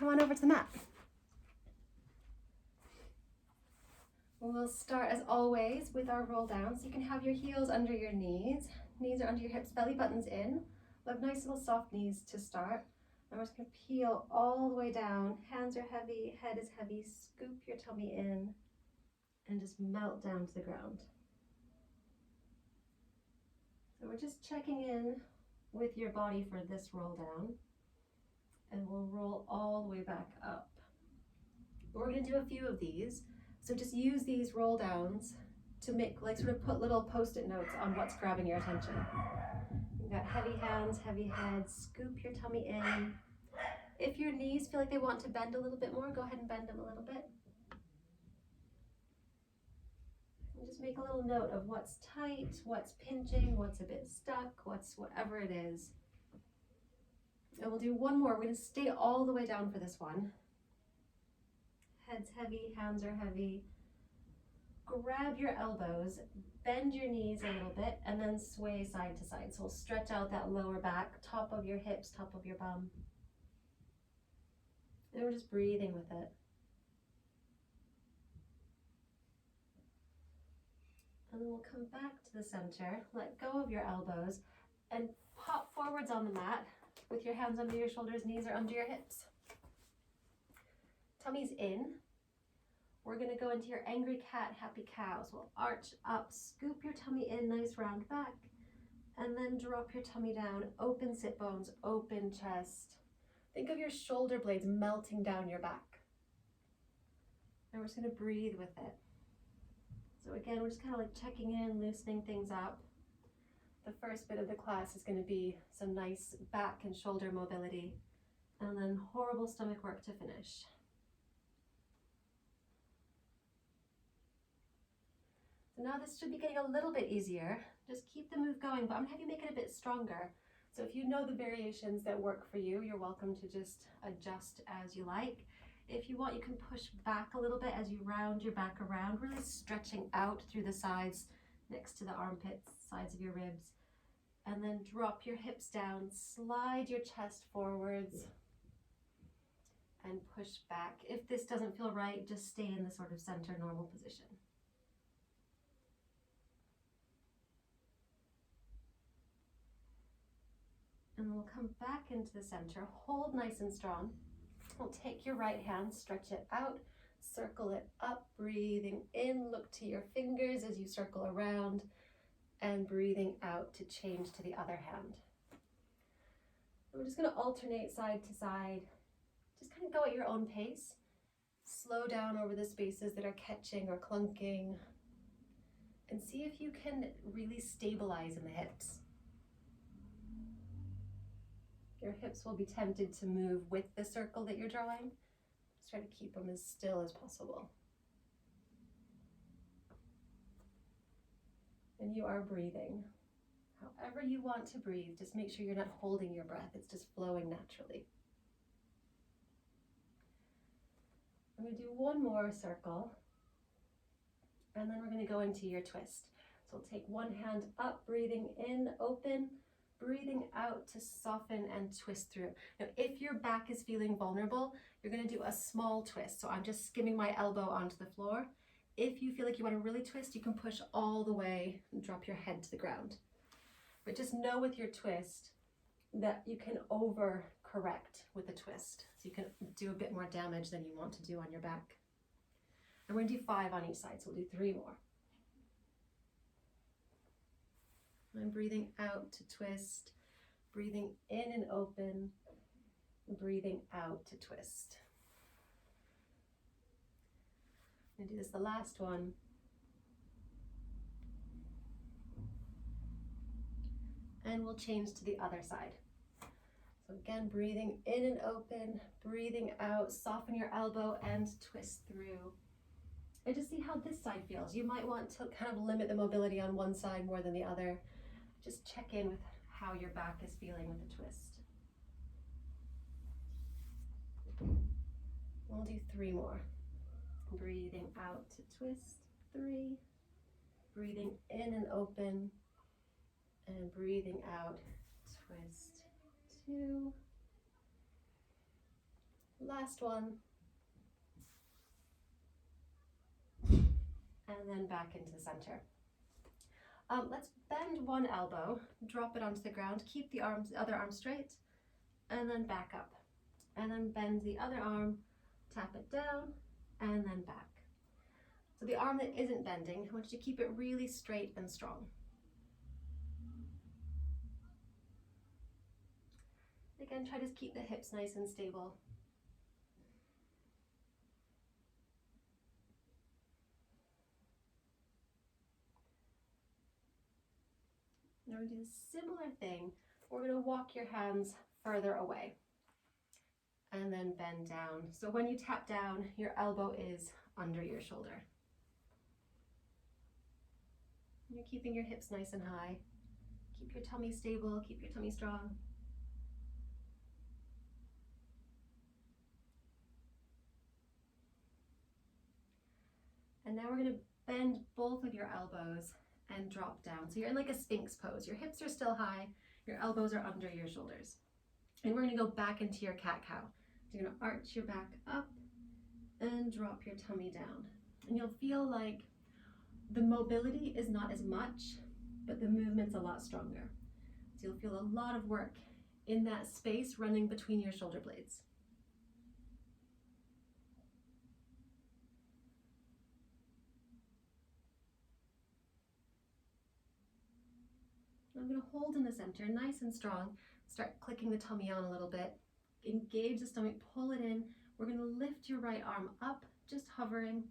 come on over to the mat. We'll start as always with our roll down. So you can have your heels under your knees. Knees are under your hips, belly button's in. We'll have nice little soft knees to start. And we're just going to peel all the way down. Hands are heavy, head is heavy. Scoop your tummy in and just melt down to the ground. So we're just checking in with your body for this roll down. And we'll roll all the way back up. We're going to do a few of these. So just use these roll downs to make, like, sort of put little post-it notes on what's grabbing your attention. You've got heavy hands, heavy head, scoop your tummy in. If your knees feel like they want to bend a little bit more, go ahead and bend them a little bit. And just make a little note of what's tight, what's pinching, what's a bit stuck, what's whatever it is. And we'll do one more. We're going to stay all the way down for this one. Head's heavy, hands are heavy. Grab your elbows, bend your knees a little bit, and then sway side to side. So we'll stretch out that lower back, top of your hips, top of your bum. And we're just breathing with it. And then we'll come back to the center, let go of your elbows, and pop forwards on the mat with your hands under your shoulders, knees are under your hips. Tummy's in. We're going to go into your angry cat, happy cow. So we'll arch up, scoop your tummy in, nice round back, and then drop your tummy down, open sit bones, open chest. Think of your shoulder blades melting down your back. And we're just going to breathe with it. So again, we're just kind of like checking in, loosening things up. The first bit of the class is going to be some nice back and shoulder mobility, and then horrible stomach work to finish. So now this should be getting a little bit easier. Just keep the move going, but I'm going to have you make it a bit stronger. So if you know the variations that work for you, you're welcome to just adjust as you like. If you want, you can push back a little bit as you round your back around, really stretching out through the sides next to the armpits, sides of your ribs. And then drop your hips down, slide your chest forwards, and push back. If this doesn't feel right, just stay in the sort of center normal position. And we'll come back into the center, hold nice and strong. We'll take your right hand, stretch it out, circle it up, breathing in, look to your fingers as you circle around, and breathing out to change to the other hand. We're just going to alternate side to side. Just kind of go at your own pace. Slow down over the spaces that are catching or clunking, and see if you can really stabilize in the hips. Your hips will be tempted to move with the circle that you're drawing. Just try to keep them as still as possible. And you are breathing. However you want to breathe, just make sure you're not holding your breath. It's just flowing naturally. I'm going to do one more circle, and then we're going to go into your twist. So we'll take one hand up, breathing in, open, breathing out to soften and twist through. Now, if your back is feeling vulnerable, you're going to do a small twist. So I'm just skimming my elbow onto the floor. If you feel like you want to really twist, you can push all the way and drop your head to the ground. But just know with your twist that you can over-correct with a twist. So you can do a bit more damage than you want to do on your back. And we're going to do 5 on each side, so we'll do 3 more. I'm breathing out to twist, breathing in and open, breathing out to twist. I'm going to do this the last one. And we'll change to the other side. So again, breathing in and open, breathing out, soften your elbow and twist through. And just see how this side feels. You might want to kind of limit the mobility on one side more than the other. Just check in with how your back is feeling with the twist. We'll do 3 more. Breathing out to twist, 3. Breathing in and open, and breathing out, twist, 2. Last one. And then back into the center. Let's bend one elbow, drop it onto the ground, keep the other arm straight, and then back up. And then bend the other arm, tap it down, and then back. So the arm that isn't bending, I want you to keep it really straight and strong. Again, try to keep the hips nice and stable. Now we're going to do a similar thing. We're going to walk your hands further away and then bend down. So when you tap down, your elbow is under your shoulder. You're keeping your hips nice and high. Keep your tummy stable, keep your tummy strong. And now we're going to bend both of your elbows and drop down. So you're in like a Sphinx pose. Your hips are still high, your elbows are under your shoulders. And we're going to go back into your cat-cow. So you're going to arch your back up and drop your tummy down. And you'll feel like the mobility is not as much, but the movement's a lot stronger. So you'll feel a lot of work in that space running between your shoulder blades. I'm going to hold in the center, nice and strong. Start clicking the tummy on a little bit. Engage the stomach, pull it in. We're going to lift your right arm up, just hovering,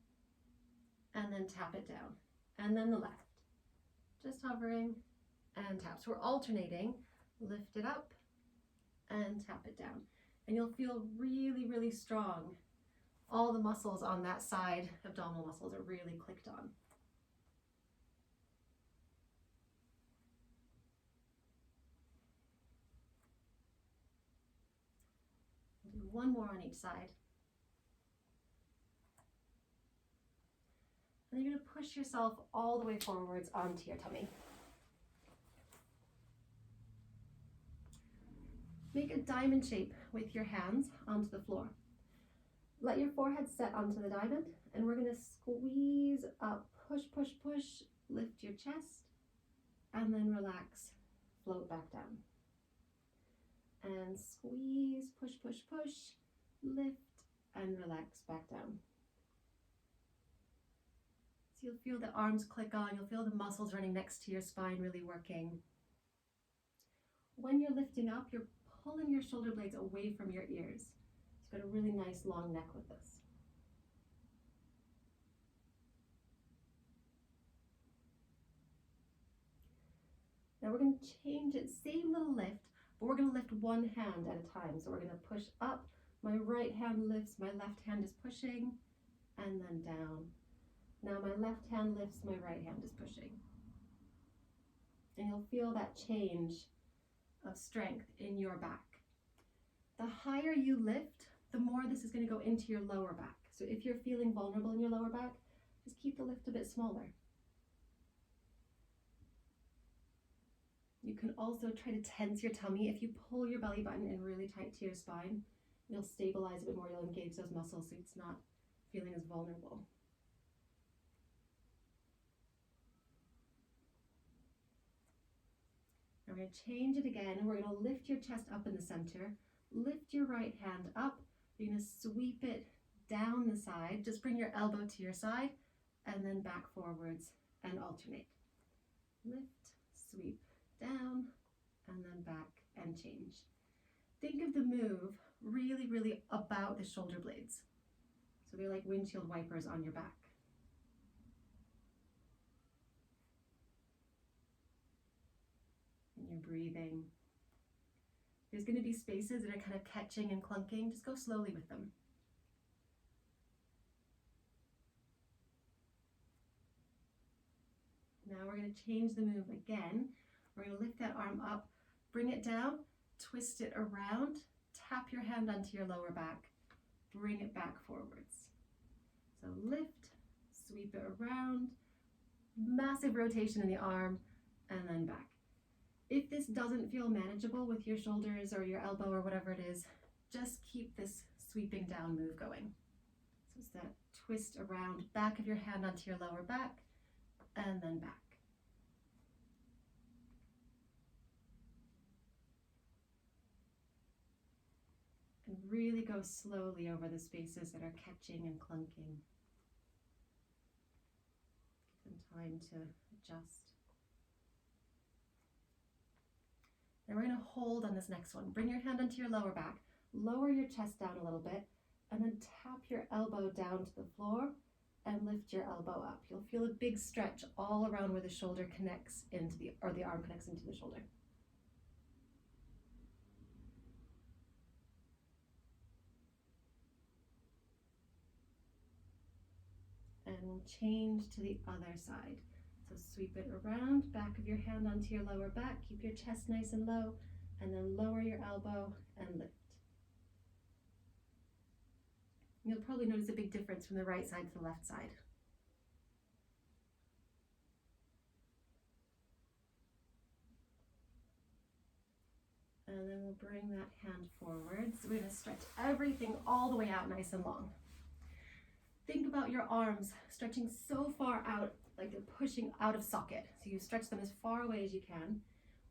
and then tap it down. And then the left, just hovering and tap. So we're alternating, lift it up and tap it down. And you'll feel really, really strong. All the muscles on that side, abdominal muscles, are really clicked on. Do one more on each side. And you're going to push yourself all the way forwards onto your tummy. Make a diamond shape with your hands onto the floor. Let your forehead set onto the diamond, and we're going to squeeze up, push, push, push, lift your chest, and then relax, float back down. And squeeze, push, push, push, lift, and relax back down. So you'll feel the arms click on, you'll feel the muscles running next to your spine really working. When you're lifting up, you're pulling your shoulder blades away from your ears. So you've got a really nice long neck with this. Now we're going to change it, same little lift, but we're going to lift one hand at a time. So we're going to push up, my right hand lifts, my left hand is pushing, and then down. Now my left hand lifts, my right hand is pushing. And you'll feel that change of strength in your back. The higher you lift, the more this is going to go into your lower back. So if you're feeling vulnerable in your lower back, just keep the lift a bit smaller. You can also try to tense your tummy. If you pull your belly button in really tight to your spine, you'll stabilize a bit more, you'll engage those muscles so it's not feeling as vulnerable. Now we're going to change it again. We're going to lift your chest up in the center. Lift your right hand up. You're going to sweep it down the side. Just bring your elbow to your side and then back forwards and alternate. Lift, sweep, down, and then back and change. Think of the move really, really about the shoulder blades. So they're like windshield wipers on your back. And you're breathing. There's going to be spaces that are kind of catching and clunking. Just go slowly with them. Now we're going to change the move again. We're going to lift that arm up, bring it down, twist it around, tap your hand onto your lower back, bring it back forwards. So lift, sweep it around, massive rotation in the arm, and then back. If this doesn't feel manageable with your shoulders or your elbow or whatever it is, just keep this sweep sweeping down move going. So it's that twist around, back of your hand onto your lower back, and then back. And really go slowly over the spaces that are catching and clunking. Give them time to adjust. Then we're going to hold on this next one. Bring your hand onto your lower back, lower your chest down a little bit, and then tap your elbow down to the floor and lift your elbow up. You'll feel a big stretch all around where the shoulder connects into the arm connects into the shoulder. And we'll change to the other side. So sweep it around, back of your hand onto your lower back, keep your chest nice and low, and then lower your elbow and lift. You'll probably notice a big difference from the right side to the left side. And then we'll bring that hand forward. So we're going to stretch everything all the way out nice and long. Think about your arms stretching so far out, like they're pushing out of socket. So you stretch them as far away as you can.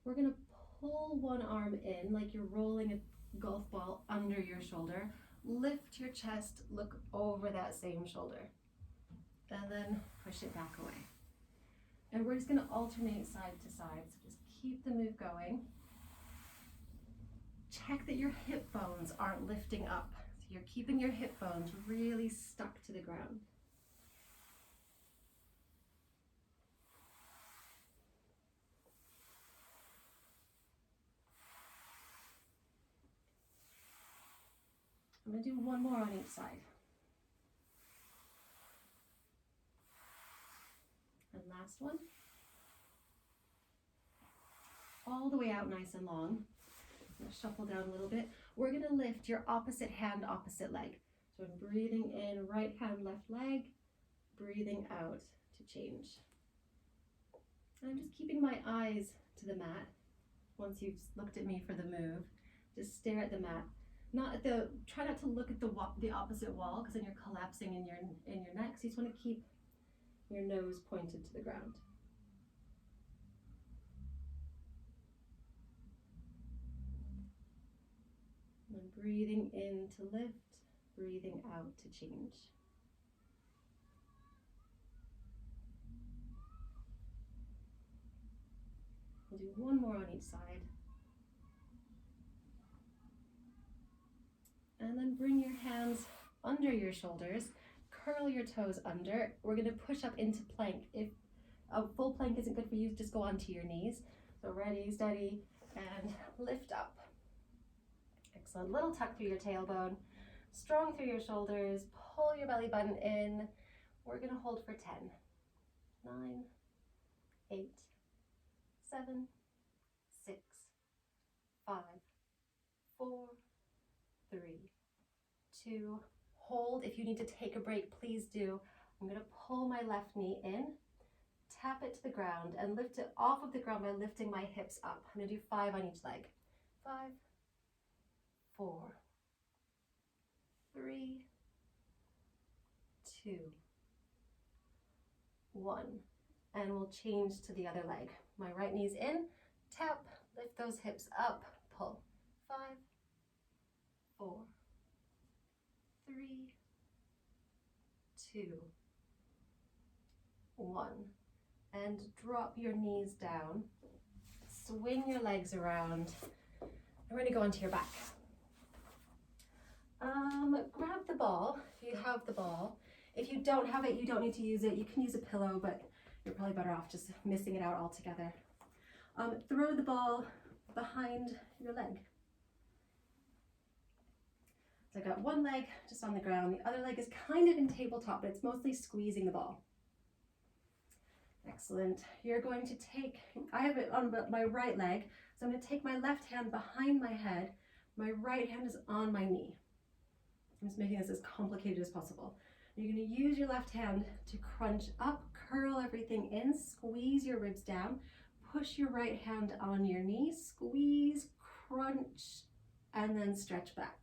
We're going to pull one arm in like you're rolling a golf ball under your shoulder. Lift your chest, look over that same shoulder, and then push it back away. And we're just going to alternate side to side. So just keep the move going. Check that your hip bones aren't lifting up. So you're keeping your hip bones really stuck to the ground. I'm going to do one more on each side. And last one. All the way out nice and long. I'm going to shuffle down a little bit. We're going to lift your opposite hand, opposite leg. So I'm breathing in, right hand, left leg. Breathing out to change. And I'm just keeping my eyes to the mat. Once you've looked at me for the move, just stare at the mat. Try not to look at the opposite wall, because then you're collapsing in your neck. So you just want to keep your nose pointed to the ground. And breathing in to lift, breathing out to change. We'll do one more on each side. And then bring your hands under your shoulders, curl your toes under. We're going to push up into plank. If a full plank isn't good for you, just go onto your knees. So ready, steady, and lift up. Excellent. Little tuck through your tailbone, strong through your shoulders, pull your belly button in. We're going to hold for 10, 9, 8, 7, 6, 5, 4, 3, 2, hold. If you need to take a break, please do. I'm going to pull my left knee in, tap it to the ground, and lift it off of the ground by lifting my hips up. I'm going to do 5 on each leg. 5, 4, 3, 2, 1. And we'll change to the other leg. My right knee's in, tap, lift those hips up, pull. 5, 4, 3, 2, 1. And drop your knees down. Swing your legs around. We're going to go onto your back. Grab the ball if you have the ball. If you don't have it, you don't need to use it. You can use a pillow, but you're probably better off just missing it out altogether. Throw the ball behind your leg. So I got one leg just on the ground. The other leg is kind of in tabletop, but it's mostly squeezing the ball. Excellent. You're going to take, I have it on my right leg, so I'm going to take my left hand behind my head. My right hand is on my knee. I'm just making this as complicated as possible. You're going to use your left hand to crunch up, curl everything in, squeeze your ribs down, push your right hand on your knee, squeeze, crunch, and then stretch back.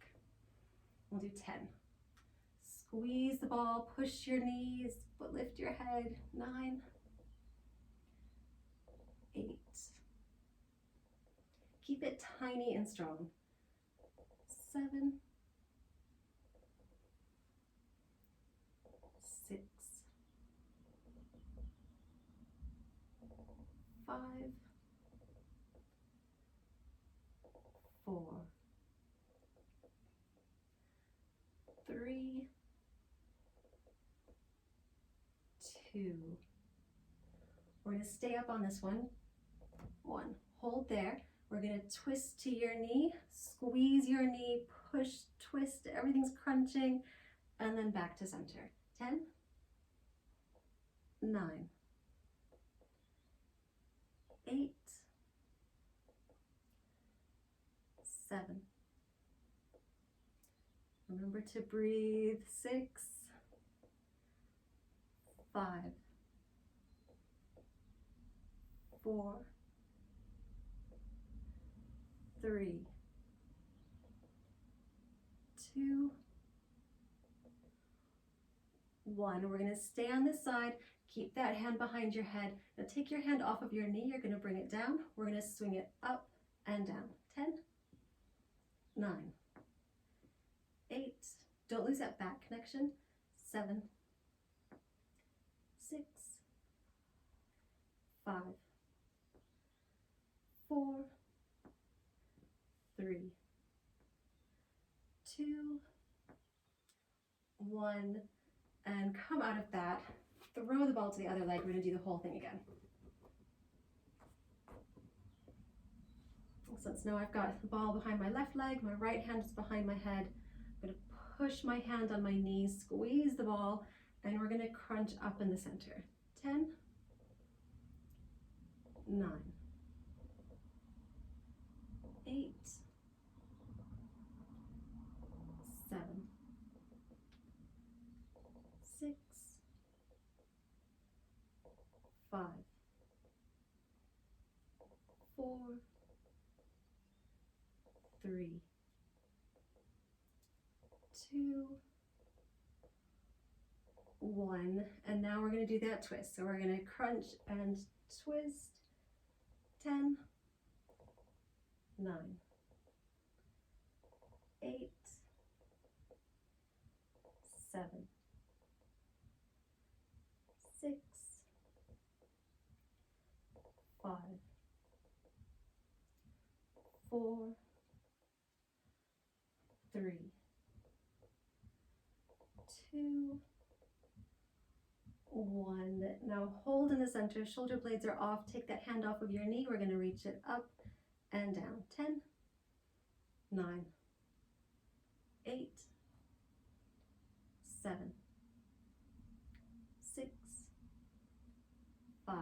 We'll do 10. Squeeze the ball, push your knees, but lift your head. 9, 8. Keep it tiny and strong. 7, 6, 5, 4, 3, 2. We're going to stay up on this one. 1. Hold there. We're going to twist to your knee, squeeze your knee, push, twist, everything's crunching, and then back to center. 10, 9, 8, 7. Remember to breathe. 6, 5, 4, 3, 2, 1. We're going to stay on this side. Keep that hand behind your head. Now take your hand off of your knee. You're going to bring it down. We're going to swing it up and down. 10, 9, 8. Don't lose that back connection. 7, 6, 5, 4, 3, 2, 1, and come out of that. Throw the ball to the other leg. We're going to do the whole thing again. So now I've got the ball behind my left leg, my right hand is behind my head. I'm going to push my hand on my knees, squeeze the ball, and we're going to crunch up in the center. 10, 9, 8, 7, 6, 5, 4, 3, 2, 1. And now we're going to do that twist. So we're going to crunch and twist. 10, 9, 8, 7, 6, 5, 4, 3, 2, 1. Now hold in the center. Shoulder blades are off. Take that hand off of your knee. We're going to reach it up and down. 10, 9, 8, 7, 6, 5,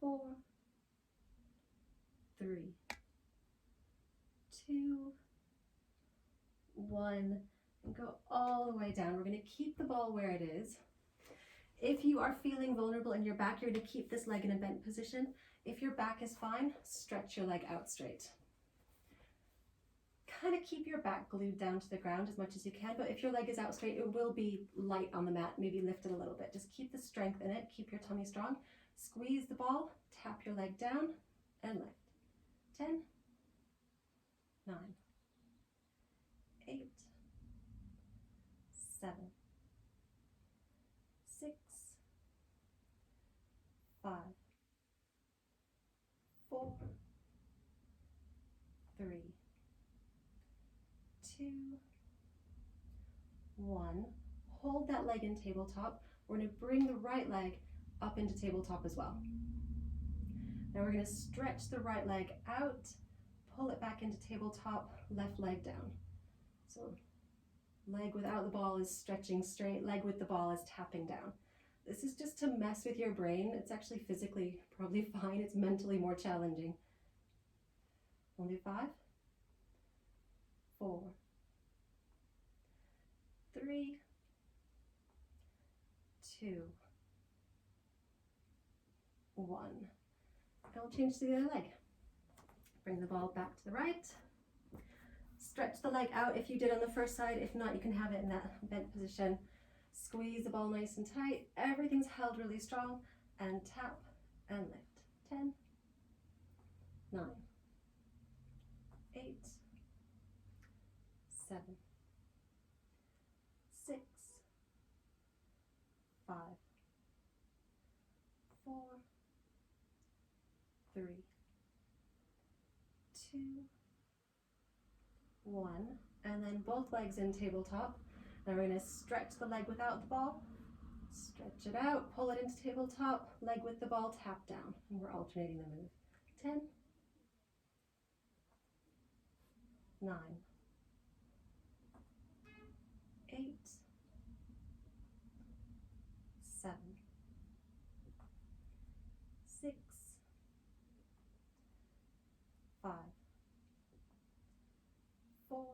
4, 3, 2, 1, and go all the way down. We're going to keep the ball where it is. If you are feeling vulnerable in your back, you're going to keep this leg in a bent position. If your back is fine, stretch your leg out straight. Kind of keep your back glued down to the ground as much as you can, but if your leg is out straight, it will be light on the mat. Maybe lift it a little bit. Just keep the strength in it. Keep your tummy strong. Squeeze the ball, tap your leg down, and lift. 10, 9, 8, 7, 6, 5, 4, 3, 2, 1. Hold that leg in tabletop. We're going to bring the right leg up into tabletop as well. Now we're going to stretch the right leg out, pull it back into tabletop, left leg down. So leg without the ball is stretching straight, leg with the ball is tapping down. This is just to mess with your brain. It's actually physically probably fine. It's mentally more challenging. We'll do 5, 4, 3, 2, 1. And we'll change to the other leg. Bring the ball back to the right. Stretch the leg out if you did on the first side. If not, you can have it in that bent position. Squeeze the ball nice and tight. Everything's held really strong. And tap and lift. 10, 9, 8, 7, 6, 5, 4, 3, 2, 1. And then both legs in tabletop. Now we're going to stretch the leg without the ball. Stretch it out, pull it into tabletop, leg with the ball, tap down. And we're alternating the move. 10, 9, 8, 7, 6, 5, 4,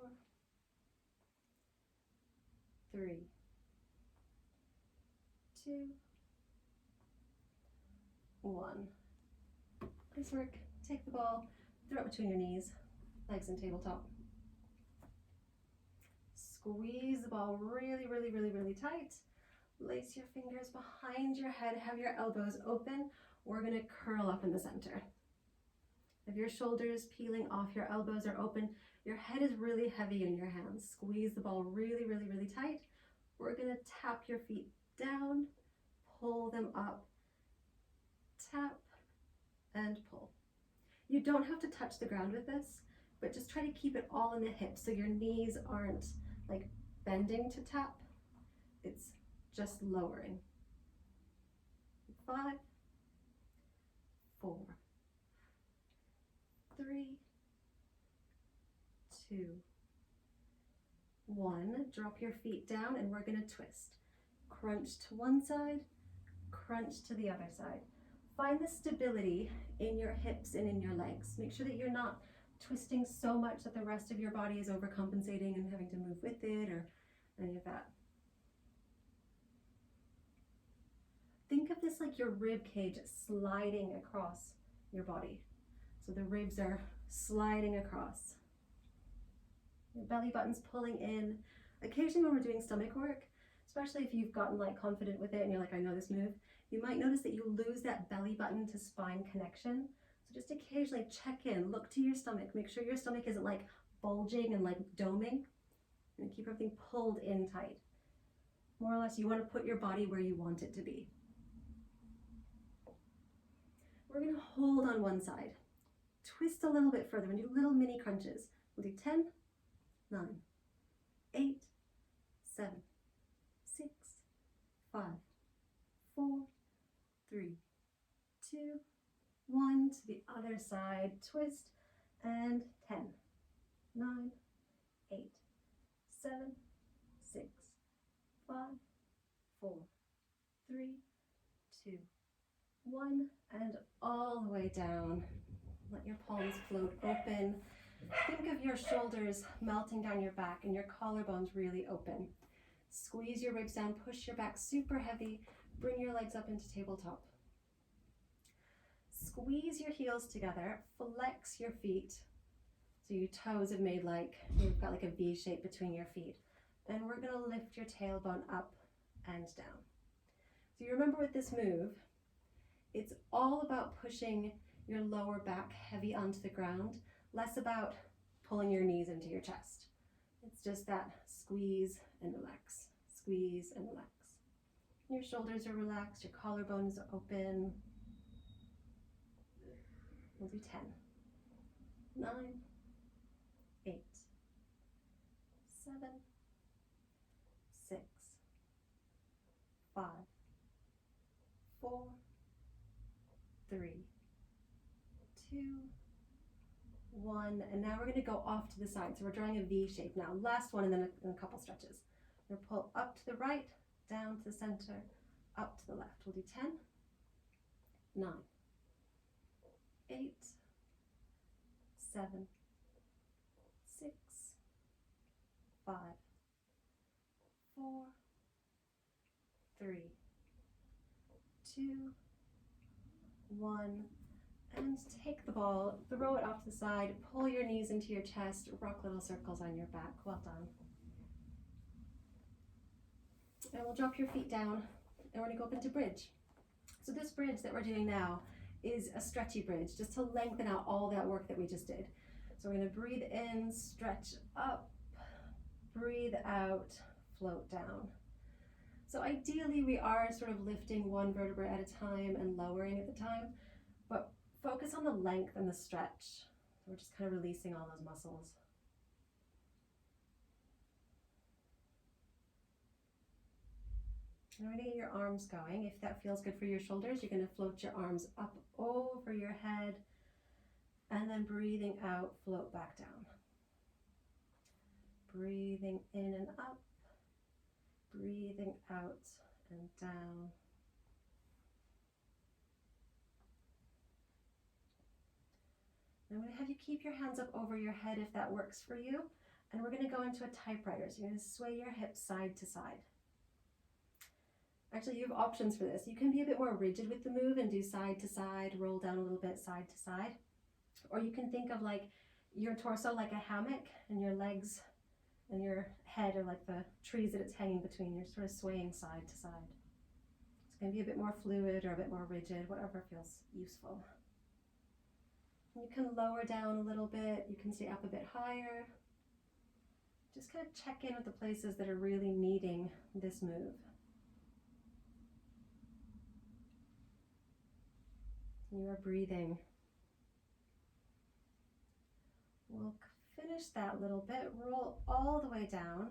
3, 2, 1. Nice work. Take the ball, throw it between your knees, legs in tabletop. Squeeze the ball really, really, really, really tight. Lace your fingers behind your head, have your elbows open. We're going to curl up in the center. If your shoulders peeling off, your elbows are open, your head is really heavy in your hands. Squeeze the ball really, really, really tight. We're going to tap your feet down, pull them up, tap and pull. You don't have to touch the ground with this, but just try to keep it all in the hips so your knees aren't like bending to tap. It's just lowering. 5, 4, 3, 2, 1. Drop your feet down and we're going to twist. Crunch to one side, crunch to the other side. Find the stability in your hips and in your legs. Make sure that you're not twisting so much that the rest of your body is overcompensating and having to move with it or any of that. Think of this like your rib cage sliding across your body. So the ribs are sliding across. Your belly button's pulling in. Occasionally when we're doing stomach work, especially if you've gotten like confident with it and you're like, I know this move, you might notice that you lose that belly button to spine connection. So just occasionally check in, look to your stomach, make sure your stomach isn't like bulging and like doming, and keep everything pulled in tight. More or less, you want to put your body where you want it to be. We're going to hold on one side. Twist a little bit further and do little mini crunches. We'll do 10, 9, 8, 7, 6, 5, 4, 3, 2, 1. To the other side. Twist and 10, 9, 8, 7, 6, 5, 4, 3, 2, 1. And all the way down. Let your palms float open. Think of your shoulders melting down your back and your collarbones really open. Squeeze your ribs down, push your back super heavy, bring your legs up into tabletop. Squeeze your heels together, flex your feet. So your toes have made like, you've got like a V shape between your feet. And we're gonna lift your tailbone up and down. So you remember with this move, it's all about pushing your lower back heavy onto the ground, less about pulling your knees into your chest. It's just that squeeze and relax, squeeze and relax. Your shoulders are relaxed, your collarbones are open. We'll do 10, 9, 8, 7, 6, 5, 4, 3, 2, 1. And now we're going to go off to the side. So we're drawing a V shape now. Last one and then a couple stretches. We're going to pull up to the right, down to the center, up to the left. We'll do 10, 9, 8, 7, 6, 5, 4, 3, 2, 1. And take the ball, throw it off to the side, pull your knees into your chest, rock little circles on your back. Well done. And we'll drop your feet down and we're gonna go up into bridge. So this bridge that we're doing now is a stretchy bridge, just to lengthen out all that work that we just did. So we're gonna breathe in, stretch up, breathe out, float down. So ideally we are sort of lifting one vertebra at a time and lowering at the time, but focus on the length and the stretch. So we're just kind of releasing all those muscles. Now we're going to get your arms going. If that feels good for your shoulders, you're going to float your arms up over your head and then breathing out, float back down. Breathing in and up, breathing out and down. I'm going to have you keep your hands up over your head if that works for you. And we're going to go into a typewriter. So you're going to sway your hips side to side. Actually, you have options for this. You can be a bit more rigid with the move and do side to side, roll down a little bit side to side. Or you can think of like your torso like a hammock and your legs and your head are like the trees that it's hanging between. You're sort of swaying side to side. It's going to be a bit more fluid or a bit more rigid, whatever feels useful. You can lower down a little bit, you can stay up a bit higher. Just kind of check in with the places that are really needing this move. You are breathing. We'll finish that little bit, roll all the way down,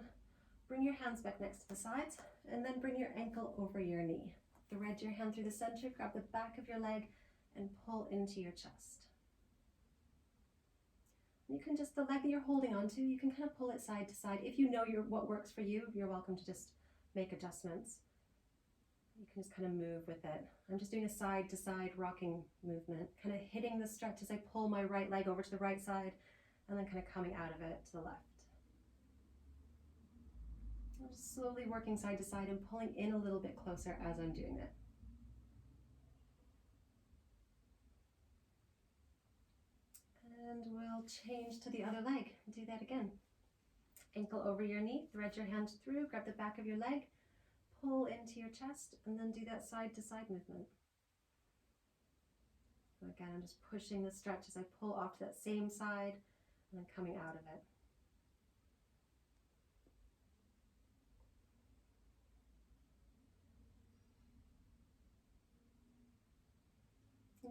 bring your hands back next to the sides, and then bring your ankle over your knee. Thread your hand through the center, grab the back of your leg, and pull into your chest. You can just, the leg that you're holding onto, you can kind of pull it side to side. If you know what works for you, you're welcome to just make adjustments. You can just kind of move with it. I'm just doing a side to side rocking movement, kind of hitting the stretch as I pull my right leg over to the right side and then kind of coming out of it to the left. I'm just slowly working side to side and pulling in a little bit closer as I'm doing it. And we'll change to the other leg. Do that again. Ankle over your knee, thread your hand through, grab the back of your leg, pull into your chest, and then do that side to side movement. So again, I'm just pushing the stretch as I pull off to that same side and then coming out of it.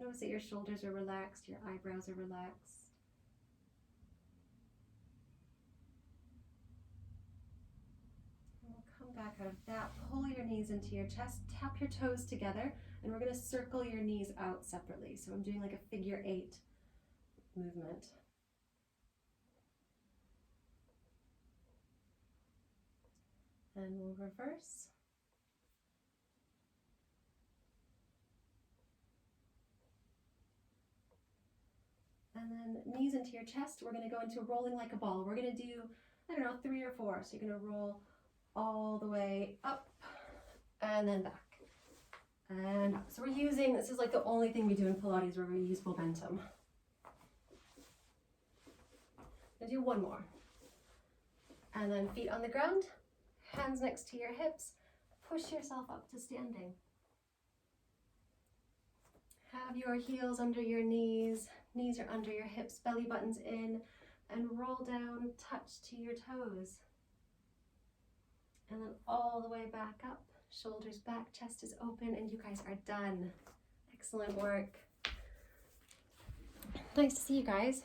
Notice that your shoulders are relaxed, your eyebrows are relaxed. Back out of that, pull your knees into your chest, tap your toes together, and we're going to circle your knees out separately. So I'm doing like a figure 8 movement. And we'll reverse. And then knees into your chest. We're going to go into rolling like a ball. We're going to do, I don't know, 3 or 4. So you're going to roll all the way up and then back. And so we're using, this is like the only thing we do in Pilates where we use momentum. I'll do 1 more. And then feet on the ground, hands next to your hips, push yourself up to standing. Have your heels under your knees are under your hips, belly buttons in, and roll down, touch to your toes. And then all the way back up, shoulders back, chest is open, and you guys are done. Excellent work. Nice to see you guys.